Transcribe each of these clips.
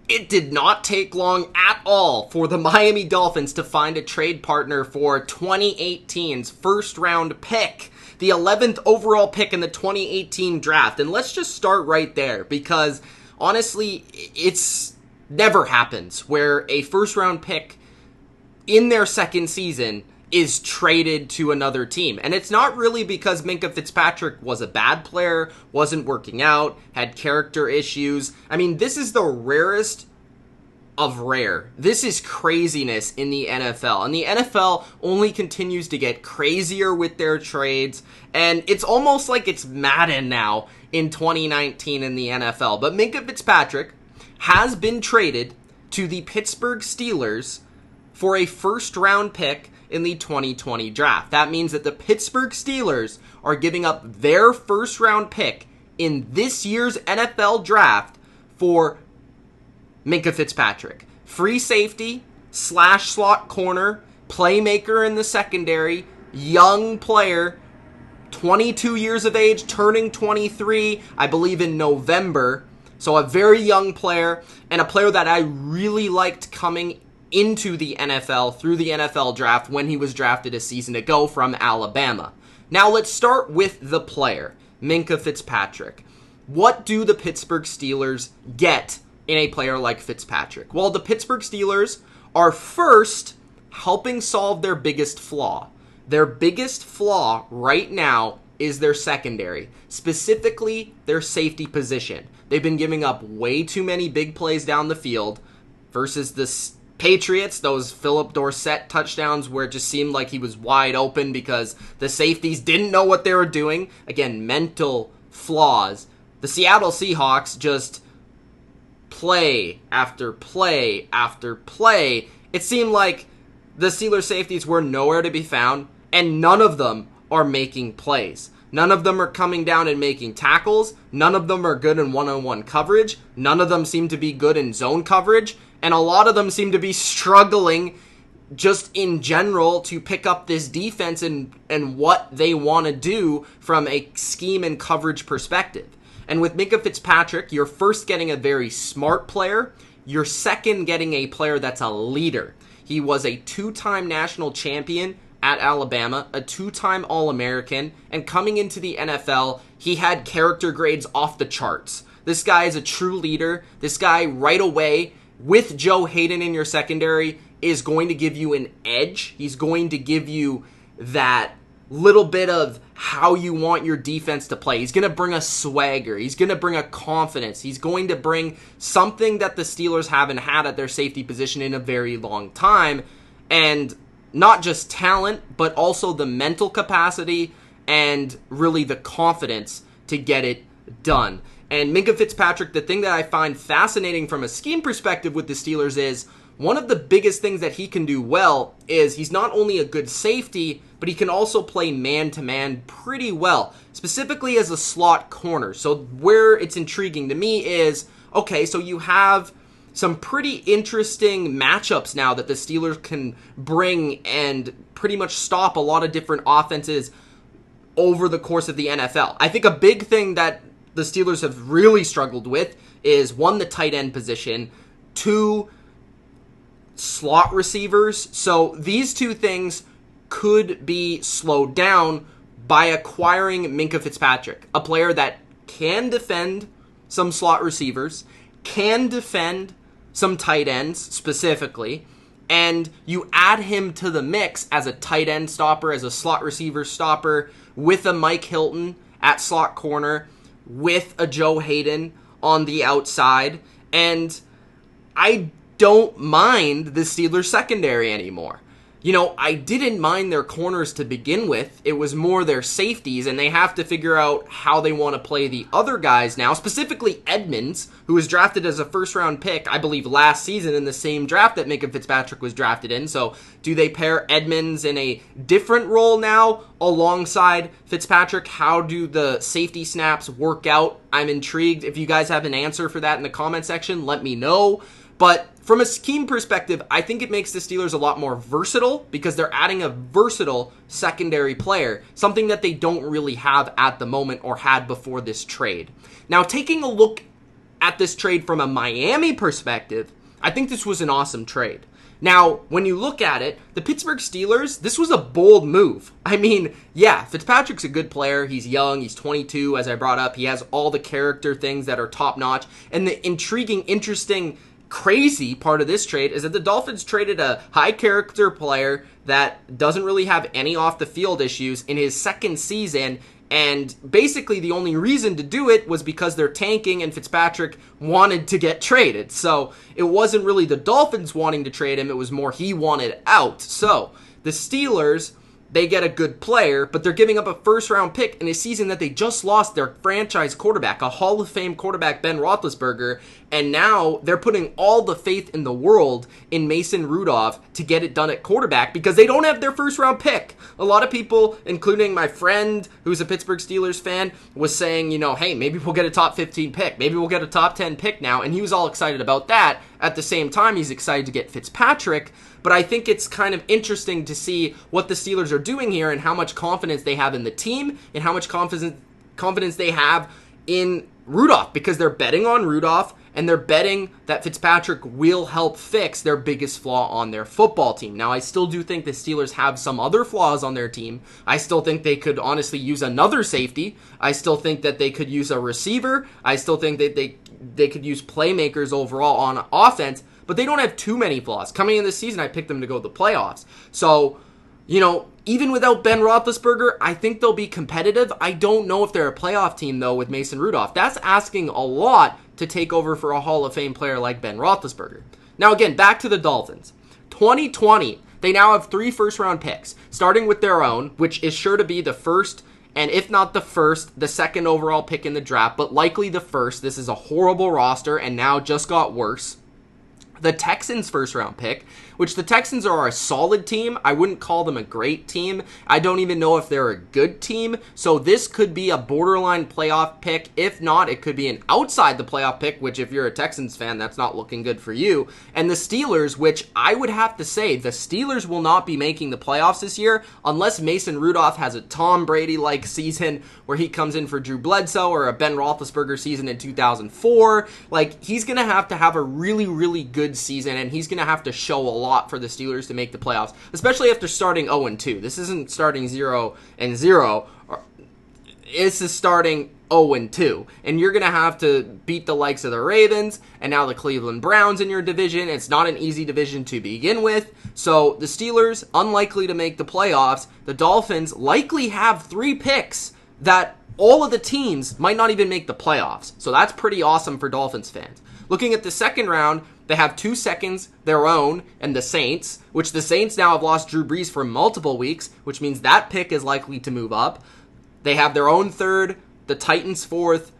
It did not take long at all for the Miami Dolphins to find a trade partner for 2018's first round pick, the 11th overall pick in the 2018 draft. And let's just start right there, because honestly, it's never happens where a first round pick in their second season is traded to another team. And it's not really because Minkah Fitzpatrick was a bad player, wasn't working out, had character issues. I mean, this is the rarest of rare. This is craziness in the NFL. And the NFL only continues to get crazier with their trades. And it's almost like it's Madden now in 2019 in the NFL. But Minkah Fitzpatrick has been traded to the Pittsburgh Steelers for a first round pick in the 2020 draft. That means that the Pittsburgh Steelers are giving up their first round pick in this year's NFL draft for Minkah Fitzpatrick. Free safety, slash slot corner, playmaker in the secondary, young player, 22 years of age, turning 23, I believe in November. So a very young player, and a player that I really liked coming into the NFL through the NFL draft when he was drafted a season ago from Alabama. Now let's start with the player, Minkah Fitzpatrick. What do the Pittsburgh Steelers get in a player like Fitzpatrick? Well, the Pittsburgh Steelers are first helping solve their biggest flaw. Their biggest flaw right now is their secondary, specifically their safety position. They've been giving up way too many big plays down the field versus the Patriots, those Philip Dorsett touchdowns where it just seemed like he was wide open because the safeties didn't know what they were doing. Again, mental flaws. The Seattle Seahawks just play after play after play. It seemed like the Steelers safeties were nowhere to be found, and none of them are making plays. None of them are coming down and making tackles. None of them are good in one-on-one coverage. None of them seem to be good in zone coverage. And a lot of them seem to be struggling just in general to pick up this defense and what they want to do from a scheme and coverage perspective. And with Minkah Fitzpatrick, you're first getting a very smart player. You're second getting a player that's a leader. He was a two-time national champion at Alabama, a two-time All-American, and coming into the NFL, he had character grades off the charts. This guy is a true leader. This guy right away, with Joe Hayden in your secondary, is going to give you an edge. He's going to give you that little bit of how you want your defense to play. He's going to bring a swagger. He's going to bring a confidence. He's going to bring something that the Steelers haven't had at their safety position in a very long time. And not just talent, but also the mental capacity and really the confidence to get it done. And Minkah Fitzpatrick, the thing that I find fascinating from a scheme perspective with the Steelers is one of the biggest things that he can do well is he's not only a good safety, but he can also play man-to-man pretty well, specifically as a slot corner. So where it's intriguing to me is, okay, so you have some pretty interesting matchups now that the Steelers can bring and pretty much stop a lot of different offenses over the course of the NFL. I think a big thing that the Steelers have really struggled with is, one, the tight end position, two, slot receivers. So these two things could be slowed down by acquiring Minkah Fitzpatrick, a player that can defend some slot receivers, can defend some tight ends specifically, and you add him to the mix as a tight end stopper, as a slot receiver stopper, with a Mike Hilton at slot corner, with a Joe Hayden on the outside, and I don't mind the Steelers secondary anymore. You know, I didn't mind their corners to begin with. It was more their safeties, and they have to figure out how they want to play the other guys now, specifically Edmonds, who was drafted as a first-round pick, I believe, last season in the same draft that Minkah Fitzpatrick was drafted in. So do they pair Edmonds in a different role now alongside Fitzpatrick? How do the safety snaps work out? I'm intrigued. If you guys have an answer for that in the comment section, let me know. But from a scheme perspective, I think it makes the Steelers a lot more versatile because they're adding a versatile secondary player, something that they don't really have at the moment or had before this trade. Now, taking a look at this trade from a Miami perspective, I think this was an awesome trade. Now, when you look at it, the Pittsburgh Steelers, this was a bold move. I mean, yeah, Fitzpatrick's a good player. He's young. He's 22, as I brought up. He has all the character things that are top-notch. And the intriguing, interesting, crazy part of this trade is that the Dolphins traded a high-character player that doesn't really have any off-the-field issues in his second season. And basically the only reason to do it was because they're tanking and Fitzpatrick wanted to get traded. So it wasn't really the Dolphins wanting to trade him, it was more he wanted out. So the Steelers, they get a good player, but they're giving up a first-round pick in a season that they just lost their franchise quarterback, a Hall of Fame quarterback, Ben Roethlisberger, and now they're putting all the faith in the world in Mason Rudolph to get it done at quarterback because they don't have their first-round pick. A lot of people, including my friend who's a Pittsburgh Steelers fan, was saying, hey, maybe we'll get a top 15 pick. Maybe we'll get a top 10 pick now, and he was all excited about that. At the same time, he's excited to get Fitzpatrick, but I think it's kind of interesting to see what the Steelers are doing here and how much confidence they have in the team and how much confidence they have in Rudolph because they're betting on Rudolph and they're betting that Fitzpatrick will help fix their biggest flaw on their football team. Now, I still do think the Steelers have some other flaws on their team. I still think they could honestly use another safety. I still think that they could use a receiver. I still think that they could use playmakers overall on offense, but they don't have too many flaws. Coming in this season, I picked them to go to the playoffs. So, even without Ben Roethlisberger, I think they'll be competitive. I don't know if they're a playoff team, though, with Mason Rudolph. That's asking a lot to take over for a Hall of Fame player like Ben Roethlisberger. Now, again, back to the Dolphins. 2020, they now have 3 first-round picks, starting with their own, which is sure to be the first, and if not the first, the second overall pick in the draft, but likely the first. This is a horrible roster, and now just got worse. The Texans' first-round pick, which the Texans are a solid team. I wouldn't call them a great team. I don't even know if they're a good team. So this could be a borderline playoff pick. If not, it could be an outside the playoff pick, which if you're a Texans fan, that's not looking good for you. And the Steelers, which I would have to say, the Steelers will not be making the playoffs this year unless Mason Rudolph has a Tom Brady-like season where he comes in for Drew Bledsoe or a Ben Roethlisberger season in 2004. He's going to have a really, really good season, and he's going to have to show a lot for the Steelers to make the playoffs, especially after starting 0-2. This isn't starting 0-0. This is starting 0-2, and you're going to have to beat the likes of the Ravens and now the Cleveland Browns in your division. It's not an easy division to begin with, so the Steelers, unlikely to make the playoffs. The Dolphins likely have 3 picks that all of the teams might not even make the playoffs, so that's pretty awesome for Dolphins fans. Looking at the second round, they have 2 seconds, their own, and the Saints, which the Saints now have lost Drew Brees for multiple weeks, which means that pick is likely to move up. They have their own third, the Titans 4th,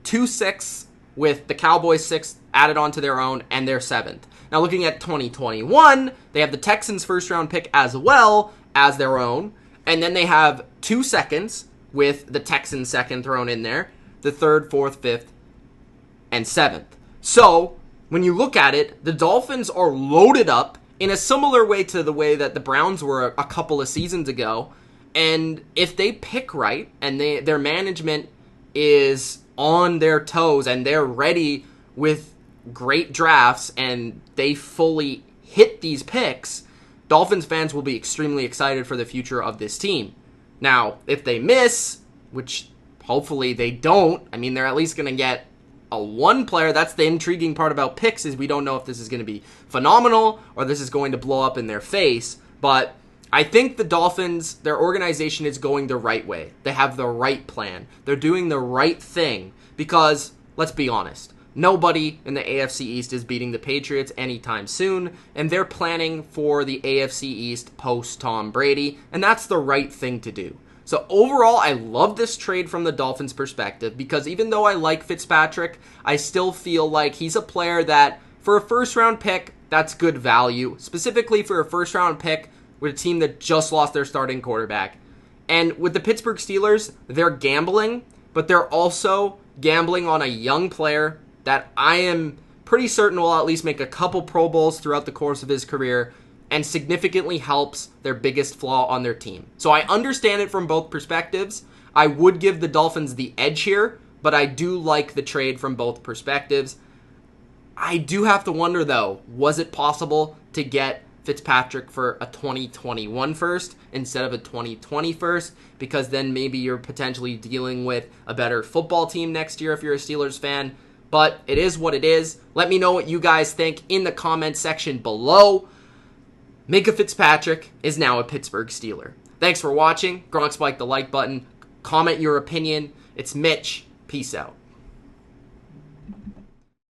2 sixths with the Cowboys 6th added onto their own, and their 7th. Now looking at 2021, they have the Texans first round pick as well as their own, and then they have 2 seconds with the Texans second thrown in there, the 3rd, 4th, 5th, and 7th. So, when you look at it, the Dolphins are loaded up in a similar way to the way that the Browns were a couple of seasons ago. And if they pick right and their management is on their toes and they're ready with great drafts and they fully hit these picks, Dolphins fans will be extremely excited for the future of this team. Now, if they miss, which hopefully they don't, they're at least going to get a 1 player. That's the intriguing part about picks, is we don't know if this is going to be phenomenal or this is going to blow up in their face. But I think the Dolphins, their organization is going the right way. They have the right plan. They're doing the right thing because, let's be honest, nobody in the AFC East is beating the Patriots anytime soon, and they're planning for the AFC East post-Tom Brady, and that's the right thing to do. So overall, I love this trade from the Dolphins' perspective because even though I like Fitzpatrick, I still feel like he's a player that, for a first-round pick, that's good value, specifically for a first-round pick with a team that just lost their starting quarterback. And with the Pittsburgh Steelers, they're gambling, but they're also gambling on a young player that I am pretty certain will at least make a couple Pro Bowls throughout the course of his career and significantly helps their biggest flaw on their team. So I understand it from both perspectives. I would give the Dolphins the edge here, but I do like the trade from both perspectives. I do have to wonder, though, was it possible to get Fitzpatrick for a 2021 first instead of a 2020 first? Because then maybe you're potentially dealing with a better football team next year if you're a Steelers fan. But it is what it is. Let me know what you guys think in the comment section below. Minkah Fitzpatrick is now a Pittsburgh Steeler. Thanks for watching. Gronk spike the like button. Comment your opinion. It's Mitch. Peace out.